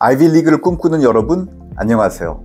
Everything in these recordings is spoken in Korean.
아이비리그를 꿈꾸는 여러분, 안녕하세요.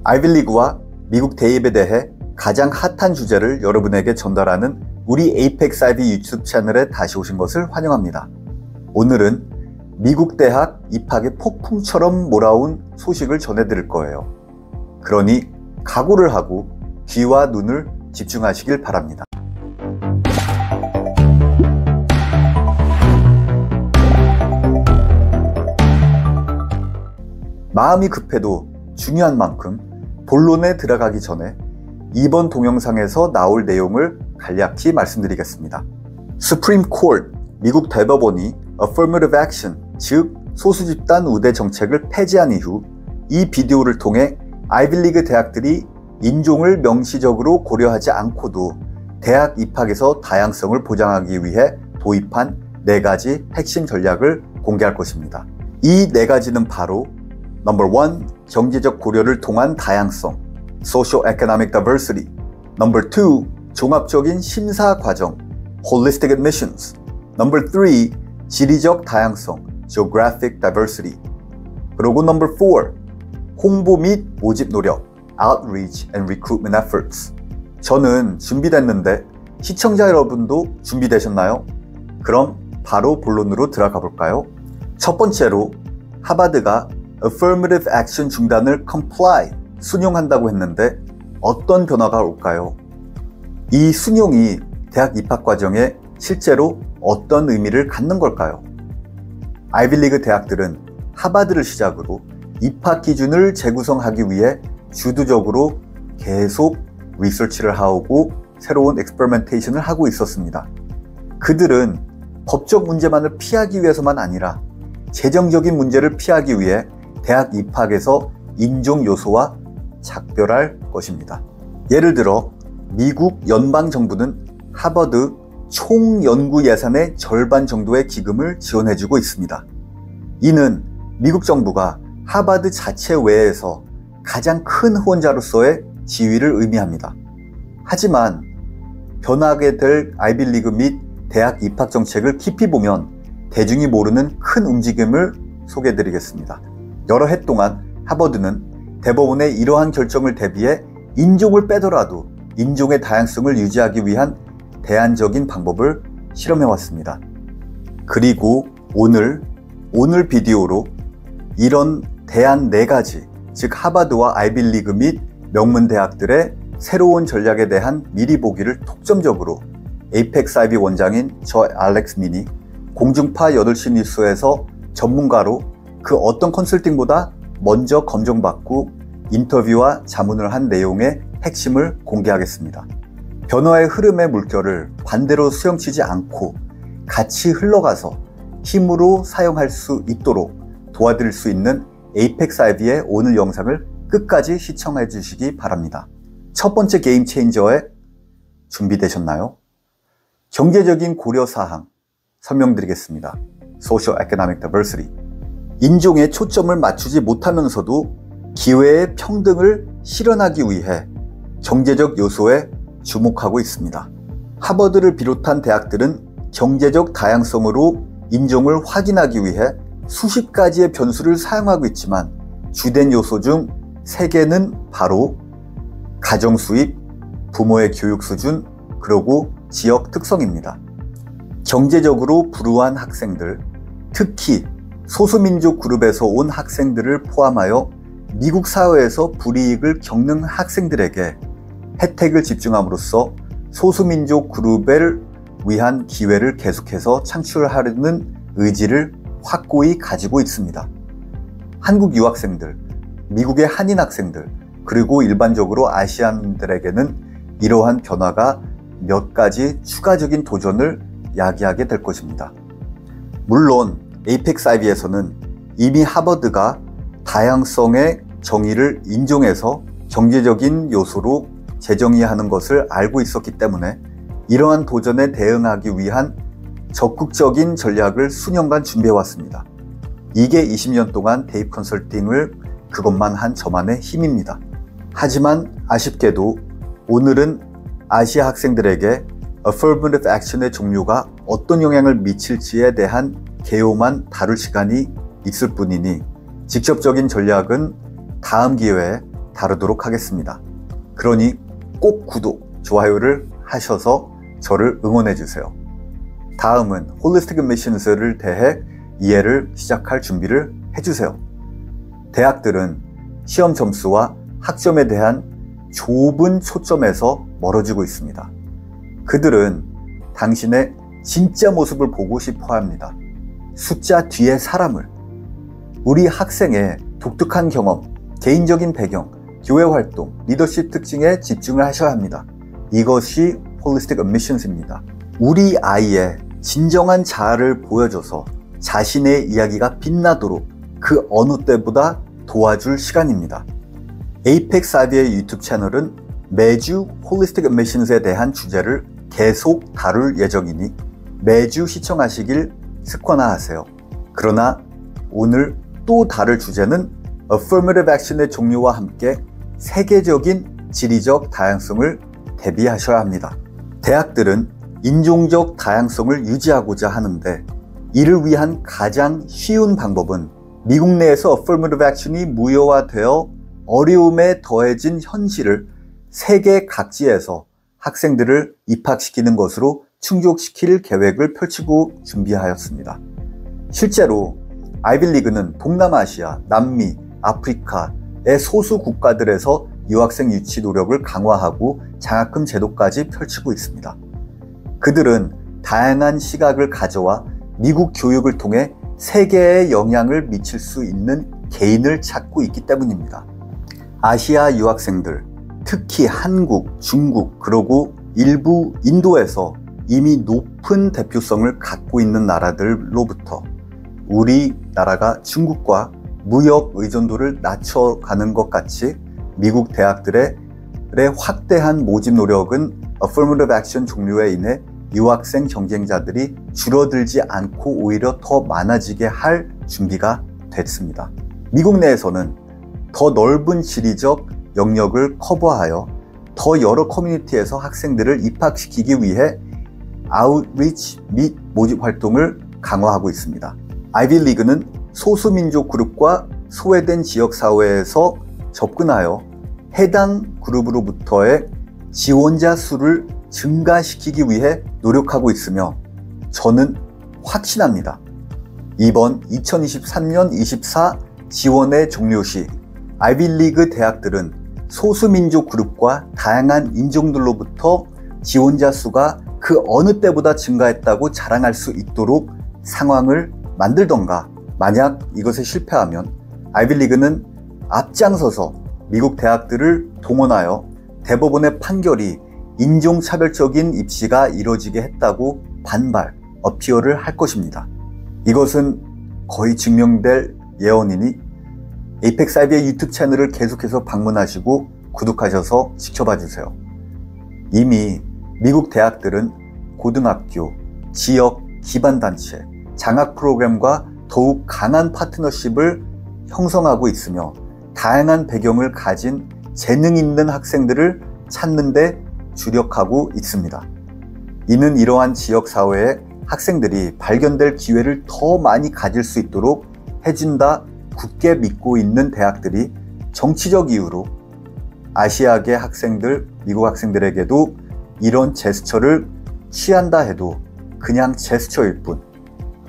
아이비리그와 미국 대입에 대해 가장 핫한 주제를 여러분에게 전달하는 우리 에이펙스 아이비 유튜브 채널에 다시 오신 것을 환영합니다. 오늘은 미국 대학 입학의 폭풍처럼 몰아온 소식을 전해드릴 거예요. 그러니 각오를 하고 귀와 눈을 집중하시길 바랍니다. 마음이 급해도 중요한 만큼 본론에 들어가기 전에 이번 동영상에서 나올 내용을 간략히 말씀드리겠습니다. Supreme Court, 미국 대법원이 Affirmative Action, 즉 소수집단 우대 정책을 폐지한 이후 이 비디오를 통해 아이비리그 대학들이 인종을 명시적으로 고려하지 않고도 대학 입학에서 다양성을 보장하기 위해 도입한 4가지 핵심 전략을 공개할 것입니다. 이 4가지는 바로 Number 1. 경제적 고려를 통한 다양성, Socio-Economic Diversity. Number 2. 종합적인 심사 과정, Holistic Admissions. Number 3. 지리적 다양성, Geographic Diversity. 그리고 Number 4. 홍보 및 모집 노력, Outreach and Recruitment Efforts. 저는 준비됐는데 시청자 여러분도 준비되셨나요? 그럼 바로 본론으로 들어가 볼까요? 첫 번째로 하버드가 Affirmative Action 중단을 comply, 순용한다고 했는데 어떤 변화가 올까요? 이 순용이 대학 입학 과정에 실제로 어떤 의미를 갖는 걸까요? 아이비리그 대학들은 하버드를 시작으로 입학 기준을 재구성하기 위해 주도적으로 계속 리서치를 하고 새로운 experimentation 하고 있었습니다. 그들은 법적 문제만을 피하기 위해서만 아니라 재정적인 문제를 피하기 위해 대학 입학에서 인종 요소와 작별할 것입니다. 예를 들어 미국 연방정부는 하버드 총 연구 예산의 절반 정도의 기금을 지원해주고 있습니다. 이는 미국 정부가 하버드 자체 외에서 가장 큰 후원자로서의 지위를 의미합니다. 하지만 변하게 될 아이비리그 및 대학 입학 정책을 깊이 보면 대중이 모르는 큰 움직임을 소개해드리겠습니다. 여러 해 동안 하버드는 대법원의 이러한 결정을 대비해 인종을 빼더라도 인종의 다양성을 유지하기 위한 대안적인 방법을 실험해왔습니다. 그리고 오늘 비디오로 이런 대안 4가지, 즉 하버드와 아이비리그 및 명문대학들의 새로운 전략에 대한 미리 보기를 독점적으로 에이펙스 아이비 원장인 저 알렉스 민이 공중파 8시 뉴스에서 전문가로 그 어떤 컨설팅보다 먼저 검증받고 인터뷰와 자문을 한 내용의 핵심을 공개하겠습니다. 변화의 흐름의 물결을 반대로 수영치지 않고 같이 흘러가서 힘으로 사용할 수 있도록 도와드릴 수 있는 에이펙스 아이비의 오늘 영상을 끝까지 시청해 주시기 바랍니다. 첫 번째 게임 체인저에 준비되셨나요? 경제적인 고려사항 설명드리겠습니다. Socio-Economic Diversity. 인종에 초점을 맞추지 못하면서도 기회의 평등을 실현하기 위해 경제적 요소에 주목하고 있습니다. 하버드를 비롯한 대학들은 경제적 다양성으로 인종을 확인하기 위해 수십 가지의 변수를 사용하고 있지만 주된 요소 중 3개는 바로 가정 수입, 부모의 교육 수준, 그리고 지역 특성입니다. 경제적으로 불우한 학생들, 특히 소수민족 그룹에서 온 학생들을 포함하여 미국 사회에서 불이익을 겪는 학생들에게 혜택을 집중함으로써 소수민족 그룹을 위한 기회를 계속해서 창출하려는 의지를 확고히 가지고 있습니다. 한국 유학생들, 미국의 한인 학생들, 그리고 일반적으로 아시안들에게는 이러한 변화가 몇 가지 추가적인 도전을 야기하게 될 것입니다. 물론 에이펙스 아이비에서는 이미 하버드가 다양성의 정의를 인종에서 경제적인 요소로 재정의하는 것을 알고 있었기 때문에 이러한 도전에 대응하기 위한 적극적인 전략을 수년간 준비해왔습니다. 이게 20년 동안 대입 컨설팅을 그것만 한 저만의 힘입니다. 하지만 아쉽게도 오늘은 아시아 학생들에게 Affirmative Action의 종류가 어떤 영향을 미칠지에 대한 개요만 다룰 시간이 있을 뿐이니 직접적인 전략은 다음 기회에 다루도록 하겠습니다. 그러니 꼭 구독, 좋아요를 하셔서 저를 응원해 주세요. 다음은 홀리스틱 애미션스를 대해 이해를 시작할 준비를 해주세요. 대학들은 시험 점수와 학점에 대한 좁은 초점에서 멀어지고 있습니다. 그들은 당신의 진짜 모습을 보고 싶어 합니다. 숫자 뒤의 사람을. 우리 학생의 독특한 경험, 개인적인 배경, 교회 활동, 리더십 특징에 집중을 하셔야 합니다. 이것이 홀리스틱 애미션스입니다. 우리 아이의 진정한 자아를 보여줘서 자신의 이야기가 빛나도록 그 어느 때보다 도와줄 시간입니다. 에이펙스 IV의 유튜브 채널은 매주 홀리스틱 애미션스에 대한 주제를 계속 다룰 예정이니 매주 시청하시길 습관화하세요. 그러나 오늘 또 다룰 주제는 Affirmative Action의 종류와 함께 세계적인 지리적 다양성을 대비하셔야 합니다. 대학들은 인종적 다양성을 유지하고자 하는데 이를 위한 가장 쉬운 방법은 미국 내에서 Affirmative Action이 무효화되어 어려움에 더해진 현실을 세계 각지에서 학생들을 입학시키는 것으로 충족시킬 계획을 펼치고 준비하였습니다. 실제로 아이비리그는 동남아시아, 남미, 아프리카의 소수 국가들에서 유학생 유치 노력을 강화하고 장학금 제도까지 펼치고 있습니다. 그들은 다양한 시각을 가져와 미국 교육을 통해 세계에 영향을 미칠 수 있는 개인을 찾고 있기 때문입니다. 아시아 유학생들, 특히 한국, 중국, 그리고 일부 인도에서 이미 높은 대표성을 갖고 있는 나라들로부터 우리나라가 중국과 무역 의존도를 낮춰가는 것 같이 미국 대학들의 확대한 모집 노력은 Affirmative Action 종류에 인해 유학생 경쟁자들이 줄어들지 않고 오히려 더 많아지게 할 준비가 됐습니다. 미국 내에서는 더 넓은 지리적 영역을 커버하여 더 여러 커뮤니티에서 학생들을 입학시키기 위해 아웃리치 및 모집 활동을 강화하고 있습니다. 아이비리그는 소수민족 그룹과 소외된 지역사회에서 접근하여 해당 그룹으로부터의 지원자 수를 증가시키기 위해 노력하고 있으며 저는 확신합니다. 이번 2023년 24 지원의 종료 시 아이비리그 대학들은 소수민족 그룹과 다양한 인종들로부터 지원자 수가 그 어느 때보다 증가했다고 자랑할 수 있도록 상황을 만들던가, 만약 이것에 실패하면 아이비리그는 앞장서서 미국 대학들을 동원하여 대법원의 판결이 인종차별적인 입시가 이뤄지게 했다고 반발, 어피어를 할 것입니다. 이것은 거의 증명될 예언이니 에이펙스 IV의 유튜브 채널을 계속해서 방문하시고 구독하셔서 지켜봐 주세요. 이미 미국 대학들은 고등학교, 지역, 기반단체, 장학 프로그램과 더욱 강한 파트너십을 형성하고 있으며 다양한 배경을 가진 재능 있는 학생들을 찾는 데 주력하고 있습니다. 이는 이러한 지역사회의 학생들이 발견될 기회를 더 많이 가질 수 있도록 해준다 굳게 믿고 있는 대학들이 정치적 이유로 아시아계 학생들, 미국 학생들에게도 이런 제스처를 취한다 해도 그냥 제스처일 뿐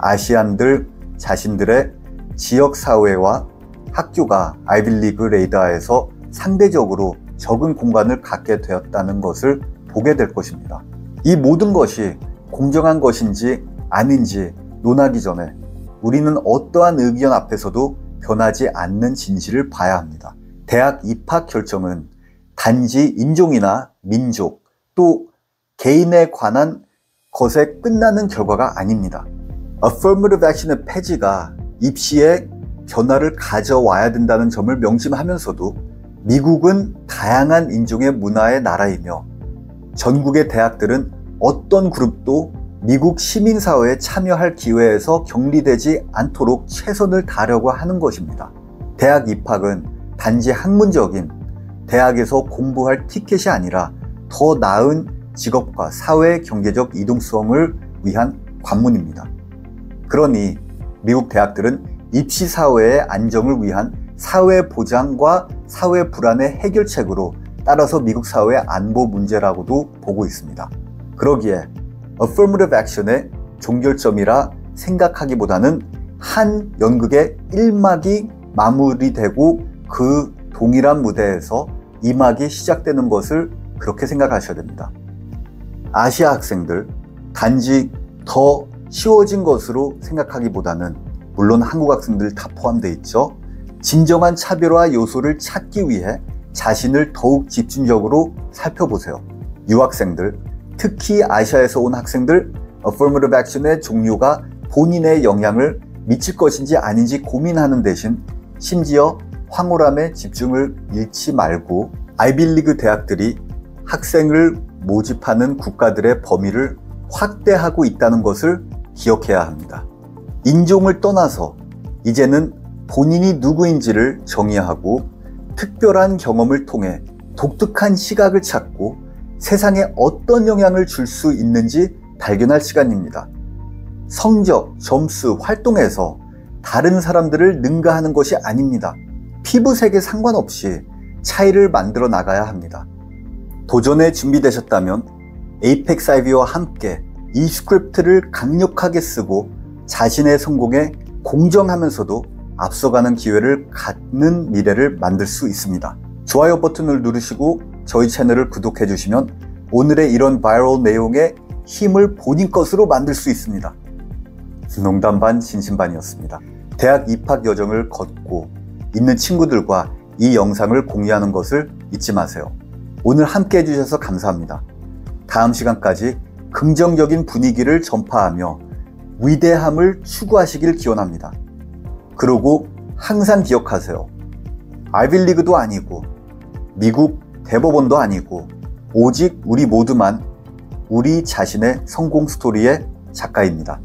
아시안들 자신들의 지역사회와 학교가 아이비리그 레이더에서 상대적으로 적은 공간을 갖게 되었다는 것을 보게 될 것입니다. 이 모든 것이 공정한 것인지 아닌지 논하기 전에 우리는 어떠한 의견 앞에서도 변하지 않는 진실을 봐야 합니다. 대학 입학 결정은 단지 인종이나 민족 또 개인에 관한 것에 끝나는 결과가 아닙니다. Affirmative Action의 폐지가 입시에 변화를 가져와야 된다는 점을 명심하면서도 미국은 다양한 인종의 문화의 나라이며 전국의 대학들은 어떤 그룹도 미국 시민사회에 참여할 기회에서 격리되지 않도록 최선을 다하려고 하는 것입니다. 대학 입학은 단지 학문적인 대학에서 공부할 티켓이 아니라 더 나은 직업과 사회 경제적 이동성을 위한 관문입니다. 그러니 미국 대학들은 입시 사회의 안정을 위한 사회 보장과 사회 불안의 해결책으로 따라서 미국 사회의 안보 문제라고도 보고 있습니다. 그러기에 Affirmative Action의 종결점이라 생각하기보다는 한 연극의 1막이 마무리되고 그 동일한 무대에서 2막이 시작되는 것을 그렇게 생각하셔야 됩니다. 아시아 학생들, 단지 더 쉬워진 것으로 생각하기보다는 물론 한국 학생들 다 포함되어 있죠. 진정한 차별화 요소를 찾기 위해 자신을 더욱 집중적으로 살펴보세요. 유학생들, 특히 아시아에서 온 학생들, Affirmative Action의 종류가 본인의 영향을 미칠 것인지 아닌지 고민하는 대신 심지어 황홀함에 집중을 잃지 말고 아이비리그 대학들이 학생을 모집하는 국가들의 범위를 확대하고 있다는 것을 기억해야 합니다. 인종을 떠나서 이제는 본인이 누구인지를 정의하고 특별한 경험을 통해 독특한 시각을 찾고 세상에 어떤 영향을 줄 수 있는지 발견할 시간입니다. 성적, 점수, 활동에서 다른 사람들을 능가하는 것이 아닙니다. 피부색에 상관없이 차이를 만들어 나가야 합니다. 도전에 준비되셨다면 에이펙스 IV와 함께 이 스크립트를 강력하게 쓰고 자신의 성공에 공정하면서도 앞서가는 기회를 갖는 미래를 만들 수 있습니다. 좋아요 버튼을 누르시고 저희 채널을 구독해 주시면 오늘의 이런 바이럴 내용의 힘을 본인 것으로 만들 수 있습니다. 농담 반 진심 반이었습니다. 대학 입학 여정을 걷고 있는 친구들과 이 영상을 공유하는 것을 잊지 마세요. 오늘 함께 해주셔서 감사합니다. 다음 시간까지 긍정적인 분위기를 전파하며 위대함을 추구하시길 기원합니다. 그리고 항상 기억하세요. 아이비리그도 아니고 미국 대법원도 아니고 오직 우리 모두만 우리 자신의 성공 스토리의 작가입니다.